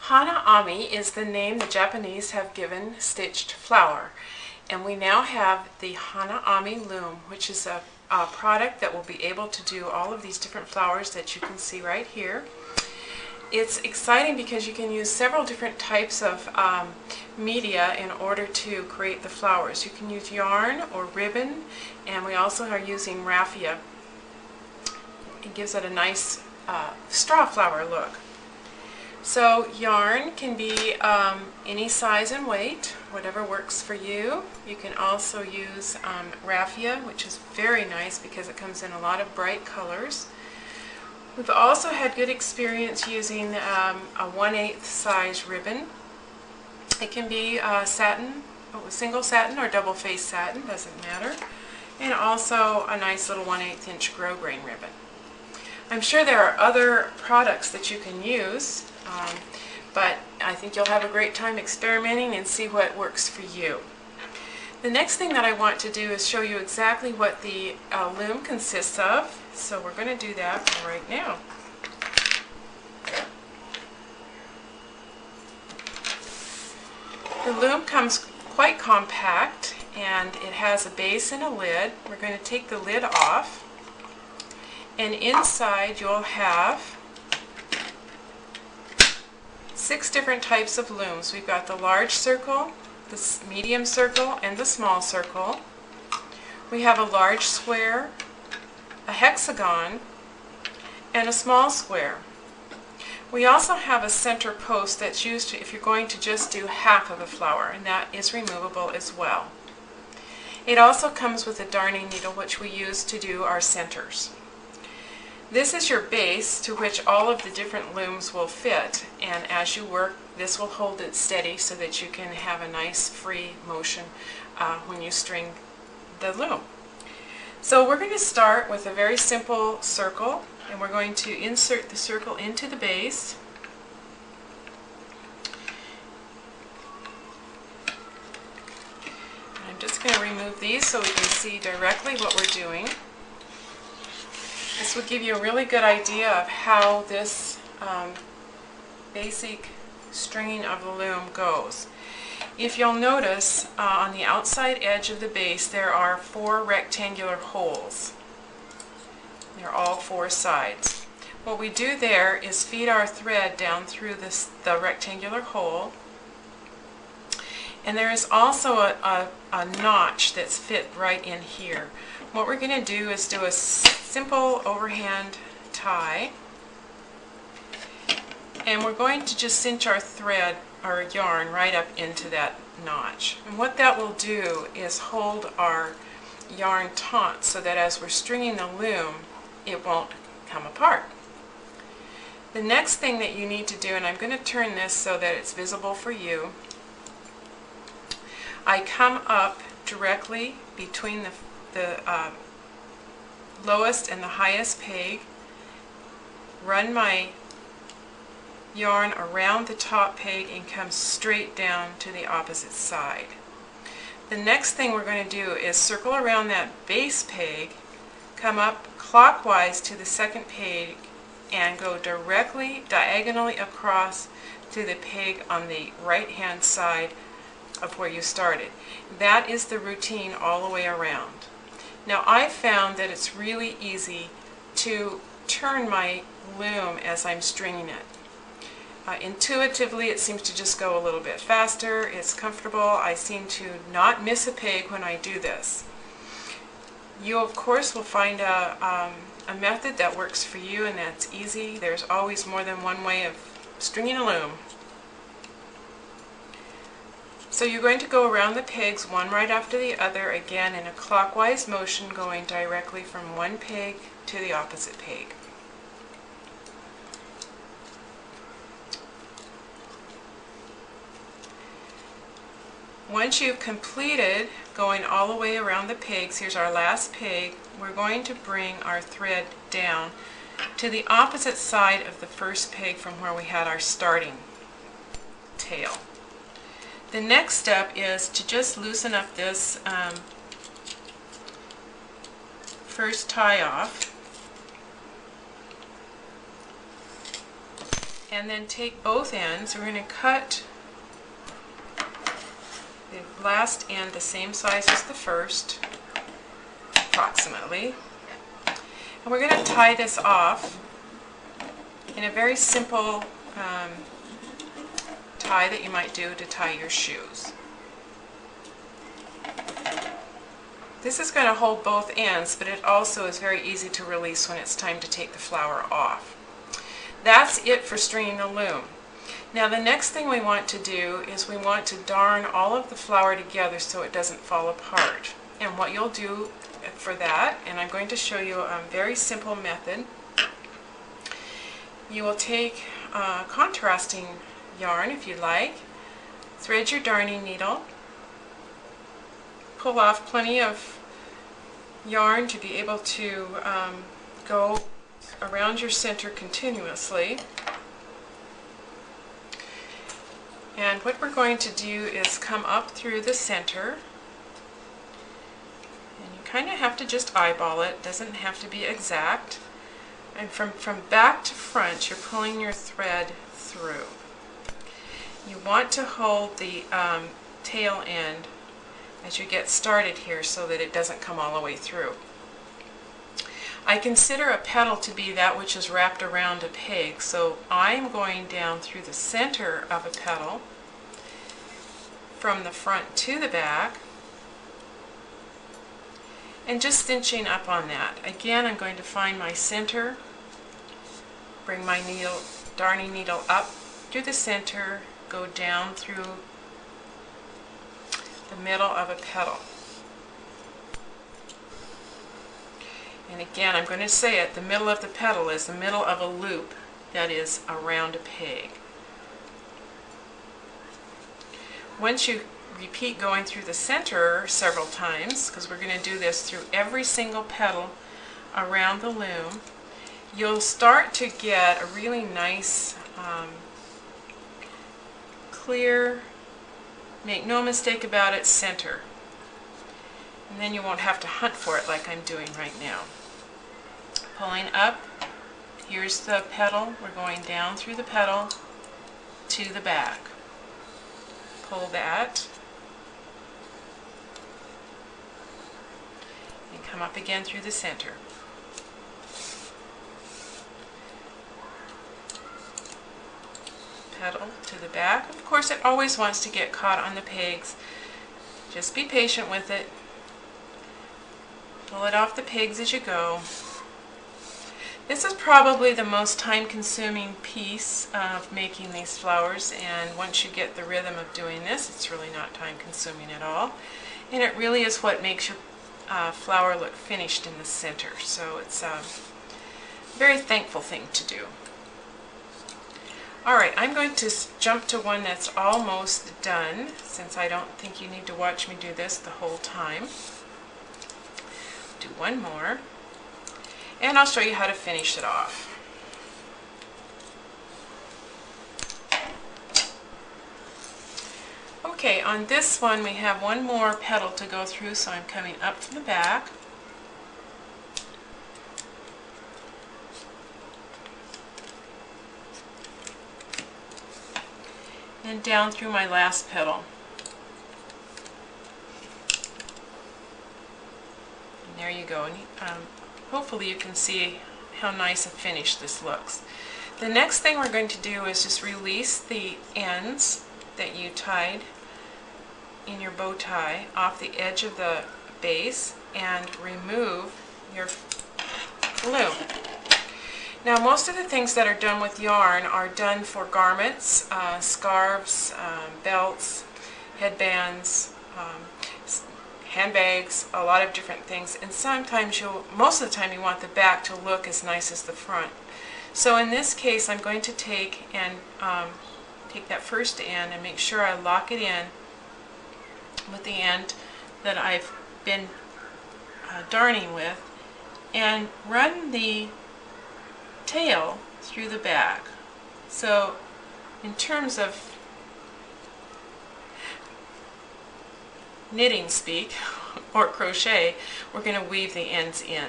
Hana-ami is the name the Japanese have given stitched flower, and we now have the Hana-ami loom, which is a product that will be able to do all of these different flowers that you can see right here. It's exciting because you can use several different types of media in order to create the flowers. You can use yarn or ribbon, and we also are using raffia. It gives it a nice straw flower look. So yarn can be any size and weight, whatever works for you. You can also use raffia, which is very nice because it comes in a lot of bright colors. We've also had good experience using a 1/8 size ribbon. It can be satin, single satin or double face satin, doesn't matter. And also a nice little 1/8 inch grosgrain ribbon. I'm sure there are other products that you can use, but I think you'll have a great time experimenting and see what works for you. The next thing that I want to do is show you exactly what the loom consists of, so we're going to do that right now. The loom comes quite compact, and it has a base and a lid. We're going to take the lid off, and inside you'll have 6 different types of looms. We've got the large circle, the medium circle, and the small circle. We have a large square, a hexagon, and a small square. We also have a center post that's used if you're going to just do half of a flower, and that is removable as well. It also comes with a darning needle, which we use to do our centers. This is your base to which all of the different looms will fit, and as you work, this will hold it steady so that you can have a nice free motion when you string the loom. So we're going to start with a very simple circle, and we're going to insert the circle into the base. And I'm just going to remove these so we can see directly what we're doing. This will give you a really good idea of how this basic stringing of the loom goes. If you'll notice, on the outside edge of the base there are 4 rectangular holes. They're all 4 sides. What we do there is feed our thread down through the rectangular hole, and there is also a notch that's fit right in here. What we're going to do is do a simple overhand tie, and we're going to just cinch our thread, our yarn, right up into that notch. And what that will do is hold our yarn taut so that as we're stringing the loom, it won't come apart. The next thing that you need to do, and I'm going to turn this so that it's visible for you, I come up directly between the lowest and the highest peg, run my yarn around the top peg, and come straight down to the opposite side. The next thing we're going to do is circle around that base peg, come up clockwise to the second peg, and go directly diagonally across to the peg on the right hand side of where you started. That is the routine all the way around. Now I found that it's really easy to turn my loom as I'm stringing it. Intuitively it seems to just go a little bit faster, it's comfortable, I seem to not miss a peg when I do this. You of course will find a method that works for you and that's easy. There's always more than one way of stringing a loom. So you're going to go around the pegs one right after the other, again in a clockwise motion, going directly from one peg to the opposite peg. Once you've completed going all the way around the pegs, here's our last peg, we're going to bring our thread down to the opposite side of the first peg from where we had our starting tail. The next step is to just loosen up this first tie off. and then take both ends. We're going to cut the last end the same size as the first, approximately. And we're going to tie this off in a very simple tie that you might do to tie your shoes. This is going to hold both ends, but it also is very easy to release when it's time to take the flower off. That's it for stringing the loom. Now the next thing we want to do is we want to darn all of the flower together so it doesn't fall apart. And what you'll do for that, and I'm going to show you a very simple method, you will take contrasting yarn if you like, thread your darning needle, pull off plenty of yarn to be able to go around your center continuously. And what we're going to do is come up through the center, and you kind of have to just eyeball it, doesn't have to be exact. And from back to front, you're pulling your thread through. You want to hold the tail end as you get started here so that it doesn't come all the way through. I consider a petal to be that which is wrapped around a peg, so I'm going down through the center of a petal from the front to the back and just cinching up on that. Again, I'm going to find my center, bring my darning needle up through the center, go down through the middle of a petal. And again, I'm going to say it, the middle of the petal is the middle of a loop that is around a peg. Once you repeat going through the center several times, because we're going to do this through every single petal around the loom, you'll start to get a really nice, clear, make no mistake about it, center. And then you won't have to hunt for it like I'm doing right now. Pulling up, here's the petal, we're going down through the petal to the back. Pull that, and come up again through the center. Petal to the back. Of course, it always wants to get caught on the pegs. Just be patient with it. Pull it off the pegs as you go. This is probably the most time-consuming piece of making these flowers, and once you get the rhythm of doing this, it's really not time-consuming at all. And it really is what makes your flower look finished in the center. So it's a very thankful thing to do. Alright, I'm going to jump to one that's almost done, since I don't think you need to watch me do this the whole time. Do one more, and I'll show you how to finish it off. Okay, on this one we have one more petal to go through, so I'm coming up to the back. And down through my last petal. And there you go. And hopefully you can see how nice a finish this looks. The next thing we're going to do is just release the ends that you tied in your bow tie off the edge of the base and remove your loom. Now, most of the things that are done with yarn are done for garments, scarves, belts, headbands, handbags, a lot of different things. And sometimes most of the time you want the back to look as nice as the front. So in this case, I'm going to take that first end and make sure I lock it in with the end that I've been darning with, and run the tail through the back. So in terms of knitting speak or crochet, we're going to weave the ends in.